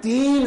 3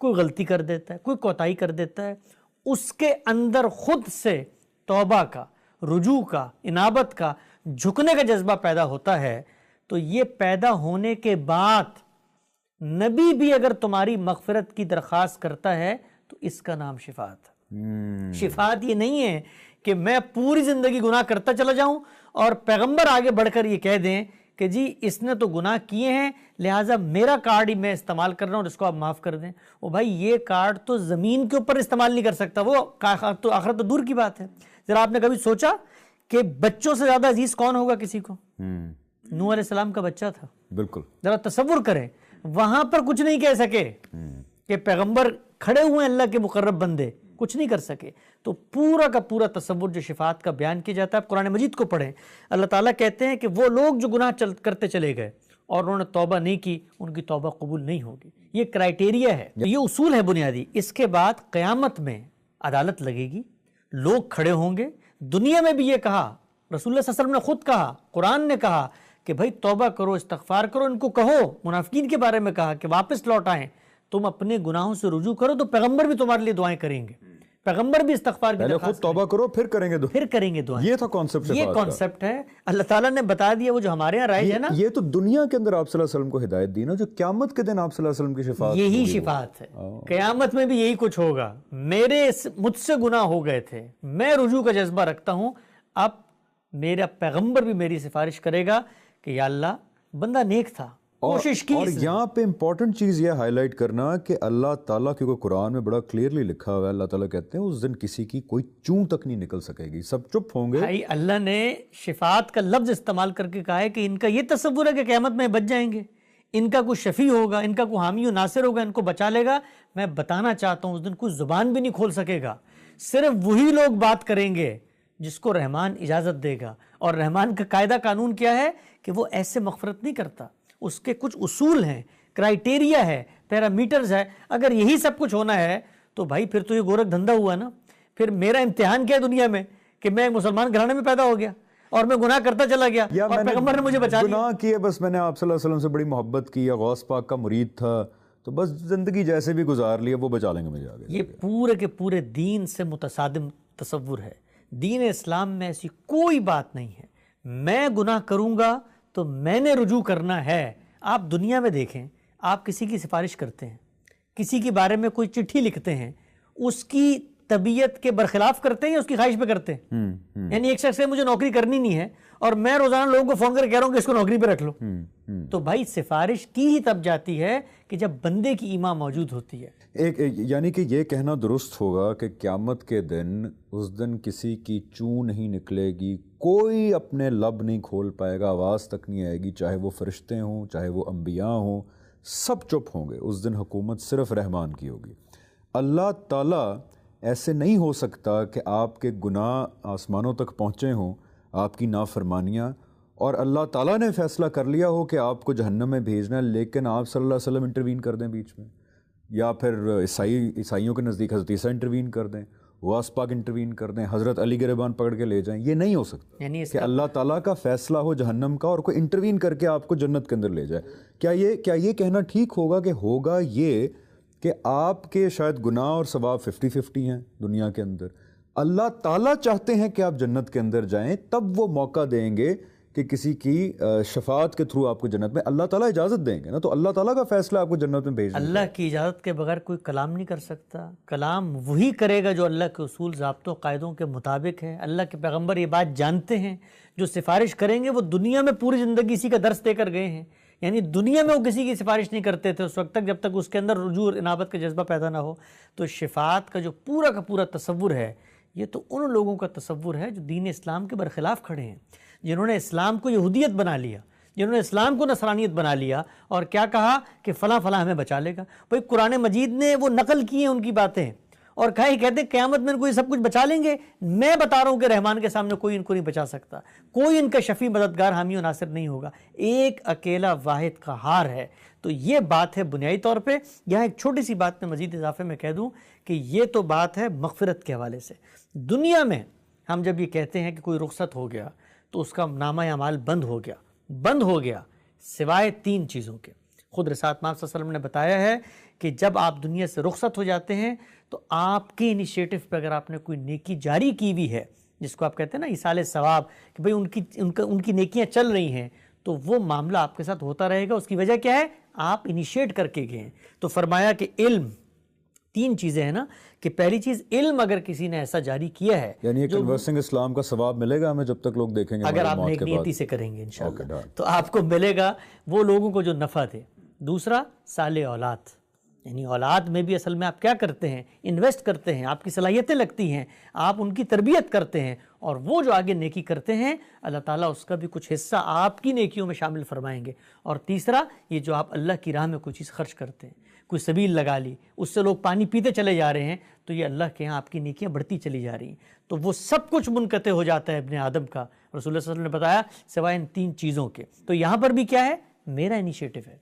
کوئی غلطی کر دیتا ہے، کوئی کوتاہی کر دیتا ہے، اس کے اندر خود سے توبہ کا، رجوع کا، انابت کا، جھکنے کا جذبہ پیدا ہوتا ہے، تو یہ پیدا ہونے کے بعد نبی بھی اگر تمہاری مغفرت کی درخواست کرتا ہے تو اس کا نام شفاعت ہے۔ شفاعت یہ نہیں ہے کہ میں پوری زندگی گناہ کرتا چلا جاؤں اور پیغمبر آگے بڑھ کر یہ کہہ دیں کہ جی اس نے تو گناہ کیے ہیں لہٰذا میرا کارڈ ہی میں استعمال کر رہا ہوں اور اس کو آپ معاف کر دیں۔ وہ بھائی یہ کارڈ تو زمین کے اوپر استعمال نہیں کر سکتا، وہ آخرت تو دور کی بات ہے۔ ذرا آپ نے کبھی سوچا کہ بچوں سے زیادہ عزیز کون ہوگا کسی کو؟ نوح علیہ السلام کا بچہ تھا۔ بالکل، ذرا تصور کریں، وہاں پر کچھ نہیں کہہ سکے کہ پیغمبر کھڑے ہوئے اللہ کے مقرب بندے، کچھ نہیں کر سکے۔ تو پورا کا پورا تصور جو شفاعت کا بیان کیا جاتا ہے، آپ قرآن مجید کو پڑھیں، اللہ تعالیٰ کہتے ہیں کہ وہ لوگ جو گناہ کرتے چلے گئے اور انہوں نے توبہ نہیں کی، ان کی توبہ قبول نہیں ہوگی۔ یہ کرائیٹیریا ہے، یہ اصول ہے بنیادی۔ اس کے بعد قیامت میں عدالت لگے گی، لوگ کھڑے ہوں گے۔ دنیا میں بھی یہ کہا، رسول اللہ صلی اللہ علیہ وسلم نے خود کہا، قرآن نے کہا کہ بھائی توبہ کرو، استغفار کرو، ان کو کہو، منافقین کے بارے میں کہا کہ واپس لوٹ آئیں، تم اپنے گناہوں سے رجوع کرو تو پیغمبر بھی تمہارے لیے دعائیں کریں گے، پیغمبر بھی استغفار کی پہلے خود توبہ کرو پھر کریں گے پھر کریں گے دعائیں۔ یہ تھا کانسیپٹ، یہ کانسیپٹ ہے، اللہ تعالیٰ نے بتا دیا، وہ جو ہمارے یہاں رائج ہے نا، یہ تو دنیا کے اندر آپ صلی اللہ علیہ وسلم کو ہدایت دی نا، جو قیامت کے دن آپ صلی اللہ علیہ وسلم کی شفاعت یہی شفاعت ہے۔ قیامت میں بھی یہی کچھ ہوگا، مجھ سے گناہ ہو گئے تھے، میں رجوع کا جذبہ رکھتا ہوں، اب میرا پیغمبر بھی میری سفارش کرے گا کہ یا اللہ بندہ نیک تھا، کوشش کی۔ اور یہاں پہ امپورٹنٹ چیز یہ ہائی لائٹ کرنا کہ اللہ تعالیٰ، کیونکہ قرآن میں بڑا کلیئرلی لکھا ہوا ہے، اللہ تعالیٰ کہتے ہیں اس دن کسی کی کوئی چون تک نہیں نکل سکے گی، سب چپ ہوں گے۔ بھائی اللہ نے شفاعت کا لفظ استعمال کر کے کہا ہے کہ ان کا یہ تصور ہے کہ قیامت میں بچ جائیں گے، ان کا کوئی شفیع ہوگا، ان کا کوئی حامی و ناصر ہوگا، ان کو بچا لے گا۔ میں بتانا چاہتا ہوں اس دن کوئی زبان بھی نہیں کھول سکے گا، صرف وہی لوگ بات کریں گے جس کو رحمان اجازت دے گا۔ اور رحمان کا قاعدہ قانون کیا ہے کہ وہ ایسے مغفرت نہیں کرتا، اس کے کچھ اصول ہیں، کرائیٹیریا ہے، پیرامیٹرز ہے۔ اگر یہی سب کچھ ہونا ہے تو بھائی پھر تو یہ گورکھ دھندا ہوا نا، پھر میرا امتحان کیا دنیا میں کہ میں مسلمان گھرانے میں پیدا ہو گیا اور میں گناہ کرتا چلا گیا اور پیغمبر نے مجھے بچا لیا۔ گناہ کیے، بس میں نے آپ صلی اللہ علیہ وسلم سے بڑی محبت کی یا غوث پاک کا مرید تھا تو بس زندگی جیسے بھی گزار لی، وہ بچا لیں گے مجھے آگے۔ یہ پورے کے پورے دین سے متصادم تصور ہے۔ دین اسلام میں ایسی کوئی بات نہیں ہے میں گناہ کروں گا تو میں نے رجوع کرنا ہے۔ آپ دنیا میں دیکھیں، آپ کسی کی سفارش کرتے ہیں، کسی کے بارے میں کوئی چٹھی لکھتے ہیں، اس کی طبیعت کے برخلاف کرتے ہیں یا اس کی خواہش پہ کرتے ہیں؟ یعنی ایک شخص سے مجھے نوکری کرنی نہیں ہے اور میں روزانہ لوگوں کو فون کر کہہ رہا ہوں کہ اس کو نوکری پہ رکھ لو، تو بھائی سفارش کی ہی تب جاتی ہے کہ جب بندے کی ایمان موجود ہوتی ہے۔ یعنی کہ یہ کہنا درست ہوگا کہ قیامت کے دن، اس دن کسی کی چون نہیں نکلے گی، کوئی اپنے لب نہیں کھول پائے گا، آواز تک نہیں آئے گی، چاہے وہ فرشتے ہوں چاہے وہ انبیاء ہوں، سب چپ ہوں گے۔ اس دن حکومت صرف رحمان کی ہوگی۔ اللہ تعالیٰ ایسے نہیں ہو سکتا کہ آپ کے گناہ آسمانوں تک پہنچے ہوں، آپ کی نافرمانیاں، اور اللہ تعالیٰ نے فیصلہ کر لیا ہو کہ آپ کو جہنم میں بھیجنا ہے، لیکن آپ صلی اللہ علیہ وسلم انٹروین کر دیں بیچ میں، یا پھر عیسائیوں کے نزدیک حضرت عیسیٰ انٹروین کر دیں، غوث پاک انٹروین کر دیں، حضرت علی گریبان پکڑ کے لے جائیں۔ یہ نہیں ہو سکتا یعنی کہ اللہ تعالیٰ کا فیصلہ ہو جہنم کا اور کوئی انٹروین کر کے آپ کو جنت کے اندر لے جائے۔ کیا یہ کہنا ٹھیک ہوگا کہ ہوگا یہ کہ آپ کے شاید گناہ اور ثواب 50-50 ہیں دنیا کے اندر، اللہ تعالیٰ چاہتے ہیں کہ آپ جنت کے اندر جائیں، تب وہ موقع دیں گے کہ کسی کی شفاعت کے تھرو آپ کو جنت میں، اللہ تعالیٰ اجازت دیں گے نا، تو اللہ تعالیٰ کا فیصلہ آپ کو جنت میں بھیجنا۔ اللہ کی اجازت کے بغیر کوئی کلام نہیں کر سکتا، کلام وہی کرے گا جو اللہ کے اصول، ضابطوں، قاعدوں کے مطابق ہے۔ اللہ کے پیغمبر یہ بات جانتے ہیں، جو سفارش کریں گے وہ دنیا میں پوری زندگی اسی کا درس دے کر گئے ہیں، یعنی دنیا میں وہ کسی کی سفارش نہیں کرتے تھے اس وقت تک جب تک اس کے اندر رجوع اور انابت کا جذبہ پیدا نہ ہو۔ تو شفاعت کا جو پورا کا پورا تصور ہے، یہ تو ان لوگوں کا تصور ہے جو دین اسلام کے برخلاف کھڑے ہیں، جنہوں نے اسلام کو یہودیت بنا لیا، جنہوں نے اسلام کو نصرانیت بنا لیا، اور کیا کہا کہ فلاں فلاں ہمیں بچا لے گا۔ بھئی قرآن مجید نے وہ نقل کی ہیں ان کی باتیں، اور کہتے ہیں قیامت میں ان کو یہ سب کچھ بچا لیں گے۔ میں بتا رہا ہوں کہ رحمان کے سامنے کوئی ان کو نہیں بچا سکتا، کوئی ان کا شفیع مددگار حامی و ناصر نہیں ہوگا، ایک اکیلا واحد قہار ہے۔ تو یہ بات ہے بنیادی طور پہ۔ یہاں ایک چھوٹی سی بات میں مزید اضافے میں کہہ دوں کہ یہ تو بات ہے مغفرت کے حوالے سے۔ دنیا میں ہم جب یہ کہتے ہیں کہ کوئی رخصت ہو گیا تو اس کا نامہ اعمال بند ہو گیا سوائے 3 چیزوں کے۔ خود رسالت محمد صلی اللہ علیہ وسلم نے بتایا ہے کہ جب آپ دنیا سے رخصت ہو جاتے ہیں تو آپ کے انیشیٹو پہ اگر آپ نے کوئی نیکی جاری کی ہوئی ہے، جس کو آپ کہتے ہیں نا ایصال ثواب، کہ بھئی ان کی نیکیاں چل رہی ہیں، تو وہ معاملہ آپ کے ساتھ ہوتا رہے گا۔ اس کی وجہ کیا ہے؟ آپ انیشیٹ کر کے گئے ہیں۔ تو فرمایا کہ علم، 3 چیزیں ہیں نا، کہ پہلی چیز علم اگر کسی نے ایسا جاری کیا ہے، یعنی ایک انویسٹنگ اسلام کا ثواب ملے گا ہمیں جب تک لوگ دیکھیں گے، اگر آپ نیک نیتی سے کریں گے انشاءاللہ تو آپ کو ملے گا وہ لوگوں کو جو نفع دے۔ دوسرا صالح اولاد، یعنی اولاد میں بھی اصل میں آپ کیا کرتے ہیں؟ انویسٹ کرتے ہیں، آپ کی صلاحیتیں لگتی ہیں، آپ ان کی تربیت کرتے ہیں، اور وہ جو آگے نیکی کرتے ہیں اللہ تعالیٰ اس کا بھی کچھ حصہ آپ کی نیکیوں میں شامل فرمائیں گے۔ اور تیسرا، یہ جو آپ اللہ کی راہ میں کوئی چیز خرچ کرتے ہیں، کوئی سبیل لگا لی، اس سے لوگ پانی پیتے چلے جا رہے ہیں، تو یہ اللہ کے ہاں آپ کی نیکیاں بڑھتی چلی جا رہی ہیں، تو وہ سب کچھ منقطع ہو جاتا ہے ابن آدم کا، رسول اللہ صلی اللہ علیہ وسلم نے بتایا، سوائے ان 3 چیزوں کے۔ تو یہاں پر بھی کیا ہے؟ میرا انیشیٹو ہے،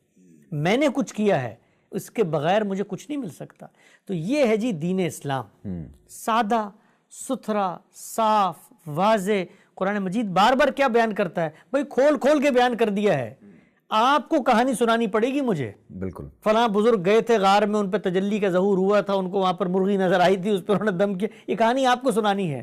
میں نے کچھ کیا ہے، اس کے بغیر مجھے کچھ نہیں مل سکتا۔ تو یہ ہے جی دین اسلام، سادہ ستھرا، صاف، واضح۔ قرآن مجید بار بار کیا بیان کرتا ہے؟ بھئی کھول کھول کے بیان کر دیا ہے۔ آپ کو کہانی سنانی پڑے گی مجھے، بالکل فلاں بزرگ گئے تھے غار میں، ان پہ تجلی کا ظہور ہوا تھا، ان کو وہاں پر مرغی نظر آئی تھی، اس پر انہوں نے دم کیا، یہ کہانی آپ کو سنانی ہے۔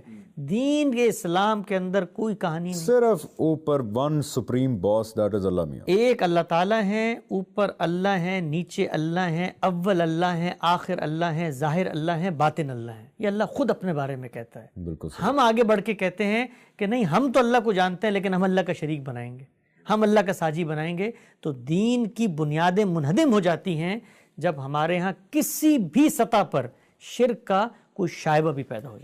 دین کے اسلام کے اندر کوئی کہانی نہیں، صرف اوپر one supreme boss, that is اللہ میاں، ایک اللہ تعالیٰ ہیں، اوپر اللہ ہیں، نیچے اللہ ہیں، اول اللہ ہیں، آخر اللہ ہیں، ظاہر اللہ ہیں، باطن اللہ ہیں۔ یہ اللہ خود اپنے بارے میں کہتا ہے۔ بالکل ہم آگے بڑھ کے کہتے ہیں کہ نہیں، ہم تو اللہ کو جانتے ہیں لیکن ہم اللہ کا شریک بنائیں گے، ہم اللہ کا ساجی بنائیں گے۔ تو دین کی بنیادیں منہدم ہو جاتی ہیں جب ہمارے ہاں کسی بھی سطح پر شرک کا کوئی شائبہ بھی پیدا ہو جائے۔